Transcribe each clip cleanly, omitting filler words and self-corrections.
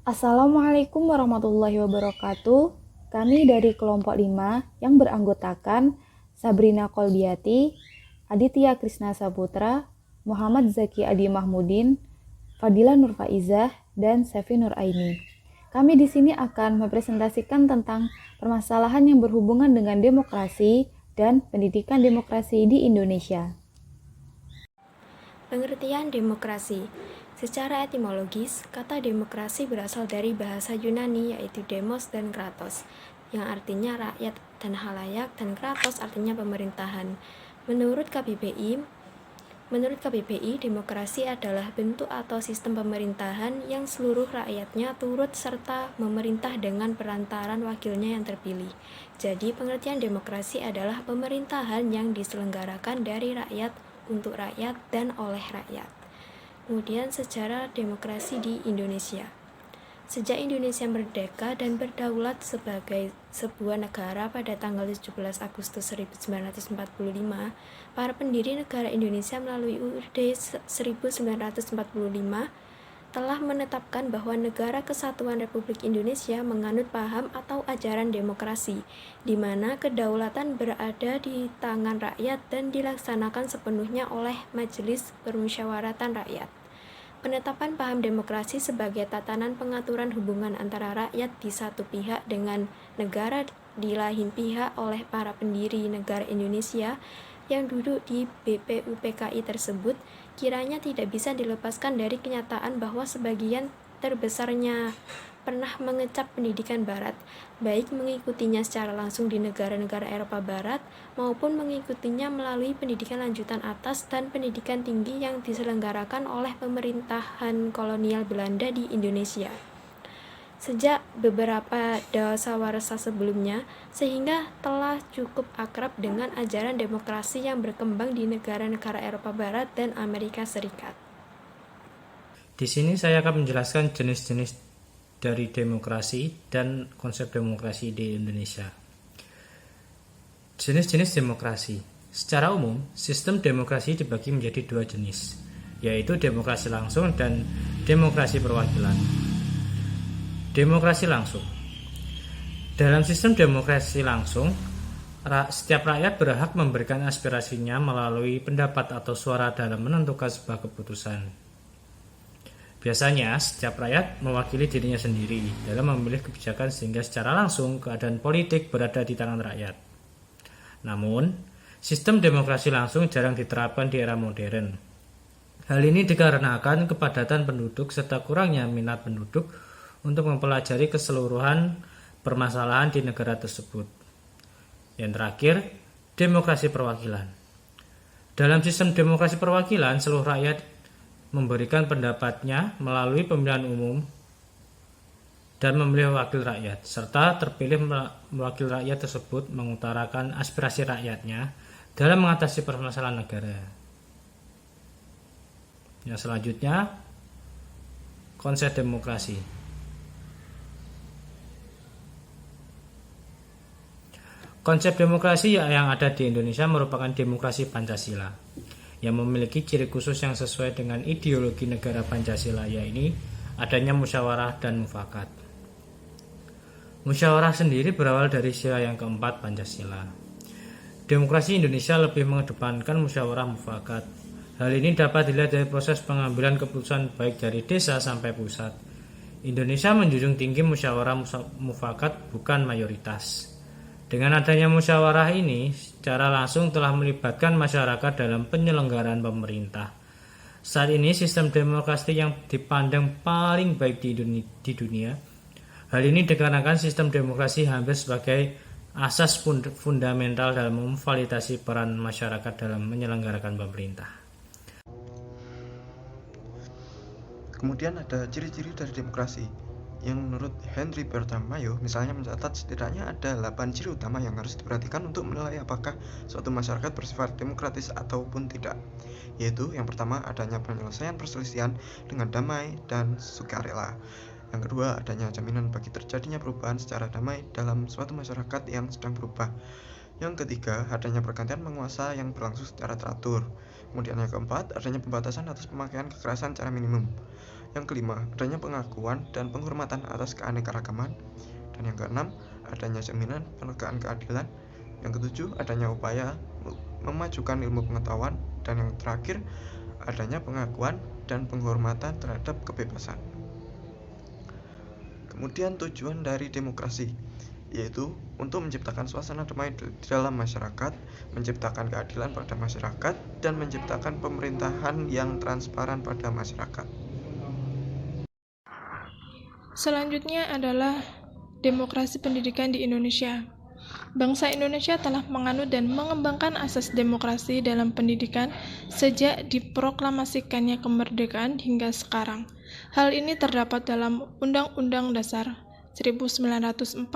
Assalamualaikum warahmatullahi wabarakatuh. Kami dari kelompok 5 yang beranggotakan Sabrina Kolbiati, Aditya Krisna Saputra, Muhammad Zaki Adi Mahmudin, Fadila Nur Faizah, dan Sefi Nur Aini. Kami di sini akan mempresentasikan tentang permasalahan yang berhubungan dengan demokrasi dan pendidikan demokrasi di Indonesia. Pengertian demokrasi. Secara etimologis, kata demokrasi berasal dari bahasa Yunani yaitu demos dan kratos, yang artinya rakyat dan halayak, dan kratos artinya pemerintahan. Menurut KBBI, demokrasi adalah bentuk atau sistem pemerintahan yang seluruh rakyatnya turut serta memerintah dengan perantaran wakilnya yang terpilih. Jadi, pengertian demokrasi adalah pemerintahan yang diselenggarakan dari rakyat, untuk rakyat, dan oleh rakyat. Kemudian, sejarah demokrasi di Indonesia. Sejak Indonesia merdeka dan berdaulat sebagai sebuah negara pada tanggal 17 Agustus 1945, para pendiri negara Indonesia melalui UUD 1945 telah menetapkan bahwa Negara Kesatuan Republik Indonesia menganut paham atau ajaran demokrasi, di mana kedaulatan berada di tangan rakyat dan dilaksanakan sepenuhnya oleh Majelis Permusyawaratan Rakyat. Penetapan paham demokrasi sebagai tatanan pengaturan hubungan antara rakyat di satu pihak dengan negara di lain pihak oleh para pendiri negara Indonesia yang duduk di BPUPKI tersebut kiranya tidak bisa dilepaskan dari kenyataan bahwa sebagian terbesarnya pernah mengecap pendidikan barat, baik mengikutinya secara langsung di negara-negara Eropa Barat maupun mengikutinya melalui pendidikan lanjutan atas dan pendidikan tinggi yang diselenggarakan oleh pemerintahan kolonial Belanda di Indonesia sejak beberapa dasawarsa sebelumnya, sehingga telah cukup akrab dengan ajaran demokrasi yang berkembang di negara-negara Eropa Barat dan Amerika Serikat. Di sini saya akan menjelaskan jenis-jenis dari demokrasi dan konsep demokrasi di Indonesia. Jenis-jenis demokrasi. Secara umum, sistem demokrasi dibagi menjadi dua jenis, yaitu demokrasi langsung dan demokrasi perwakilan. Demokrasi langsung. Dalam sistem demokrasi langsung, setiap rakyat berhak memberikan aspirasinya melalui pendapat atau suara dalam menentukan sebuah keputusan. Biasanya, setiap rakyat mewakili dirinya sendiri dalam memilih kebijakan sehingga secara langsung keadaan politik berada di tangan rakyat. Namun, sistem demokrasi langsung jarang diterapkan di era modern. Hal ini dikarenakan kepadatan penduduk serta kurangnya minat penduduk untuk mempelajari keseluruhan permasalahan di negara tersebut. Yang terakhir, demokrasi perwakilan. Dalam sistem demokrasi perwakilan, seluruh rakyat memberikan pendapatnya melalui pemilihan umum dan memilih wakil rakyat, serta terpilih wakil rakyat tersebut mengutarakan aspirasi rakyatnya dalam mengatasi permasalahan negara. Yang selanjutnya, konsep demokrasi. Konsep demokrasi yang ada di Indonesia merupakan demokrasi Pancasila yang memiliki ciri khusus yang sesuai dengan ideologi negara Pancasila, yaitu adanya musyawarah dan mufakat. Musyawarah sendiri berawal dari sila yang keempat Pancasila. Demokrasi Indonesia lebih mengedepankan musyawarah mufakat. Hal ini dapat dilihat dari proses pengambilan keputusan baik dari desa sampai pusat. Indonesia menjunjung tinggi musyawarah mufakat, bukan mayoritas. Dengan adanya musyawarah ini, secara langsung telah melibatkan masyarakat dalam penyelenggaraan pemerintah. Saat ini sistem demokrasi yang dipandang paling baik di dunia. Hal ini dikarenakan sistem demokrasi hampir sebagai asas fundamental dalam memfasilitasi peran masyarakat dalam menyelenggarakan pemerintah. Kemudian ada ciri-ciri dari demokrasi yang menurut Henry Bertram Mayo misalnya mencatat setidaknya ada 8 ciri utama yang harus diperhatikan untuk menilai apakah suatu masyarakat bersifat demokratis ataupun tidak, yaitu yang pertama adanya penyelesaian perselisihan dengan damai dan sukarela. Yang kedua, adanya jaminan bagi terjadinya perubahan secara damai dalam suatu masyarakat yang sedang berubah. Yang ketiga, adanya pergantian penguasa yang berlangsung secara teratur. Kemudian yang keempat, adanya pembatasan atas pemakaian kekerasan secara minimum. Yang kelima, adanya pengakuan dan penghormatan atas keanekaragaman. Dan yang keenam, adanya jaminan penegakan keadilan. Yang ketujuh, adanya upaya memajukan ilmu pengetahuan. Dan yang terakhir, adanya pengakuan dan penghormatan terhadap kebebasan. Kemudian tujuan dari demokrasi, yaitu untuk menciptakan suasana damai di dalam masyarakat, menciptakan keadilan pada masyarakat, dan menciptakan pemerintahan yang transparan pada masyarakat. Selanjutnya adalah demokrasi pendidikan di Indonesia. Bangsa Indonesia telah menganut dan mengembangkan asas demokrasi dalam pendidikan sejak diproklamasikannya kemerdekaan hingga sekarang. Hal ini terdapat dalam Undang-Undang Dasar 1945,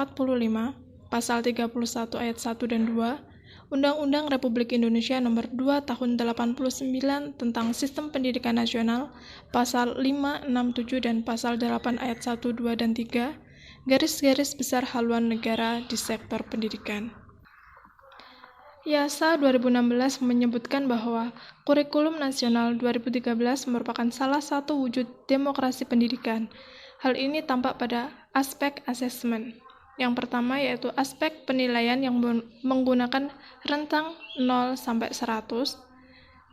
Pasal 31 ayat 1 dan 2, Undang-Undang Republik Indonesia Nomor 2 Tahun 89 tentang Sistem Pendidikan Nasional, Pasal 5, 6, 7, dan Pasal 8 ayat 1, 2, dan 3, garis-garis besar haluan negara di sektor pendidikan. YASA 2016 menyebutkan bahwa Kurikulum Nasional 2013 merupakan salah satu wujud demokrasi pendidikan. Hal ini tampak pada aspek asesmen. Yang pertama yaitu aspek penilaian yang menggunakan rentang 0 sampai 100,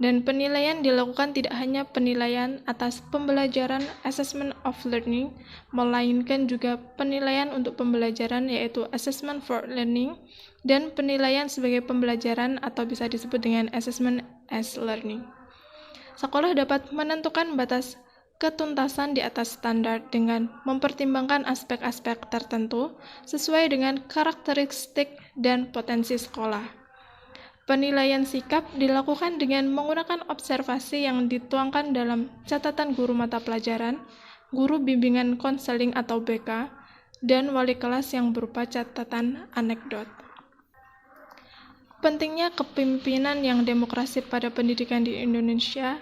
dan penilaian dilakukan tidak hanya penilaian atas pembelajaran assessment of learning, melainkan juga penilaian untuk pembelajaran yaitu assessment for learning, dan penilaian sebagai pembelajaran atau bisa disebut dengan assessment as learning. Sekolah dapat menentukan batas ketuntasan di atas standar dengan mempertimbangkan aspek-aspek tertentu sesuai dengan karakteristik dan potensi sekolah. Penilaian sikap dilakukan dengan menggunakan observasi yang dituangkan dalam catatan guru mata pelajaran, guru bimbingan konseling atau BK, dan wali kelas yang berupa catatan anekdot. Pentingnya kepemimpinan yang demokrasi pada pendidikan di Indonesia,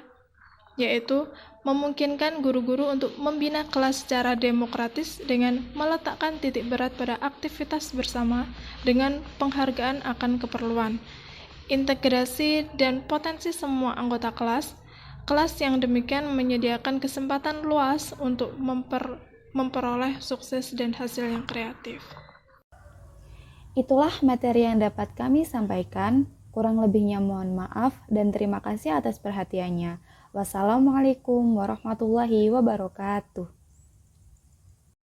yaitu memungkinkan guru-guru untuk membina kelas secara demokratis dengan meletakkan titik berat pada aktivitas bersama dengan penghargaan akan keperluan, integrasi, dan potensi semua anggota kelas. Kelas yang demikian menyediakan kesempatan luas untuk memperoleh sukses dan hasil yang kreatif. Itulah materi yang dapat kami sampaikan. Kurang lebihnya mohon maaf dan terima kasih atas perhatiannya. Wassalamualaikum warahmatullahi wabarakatuh.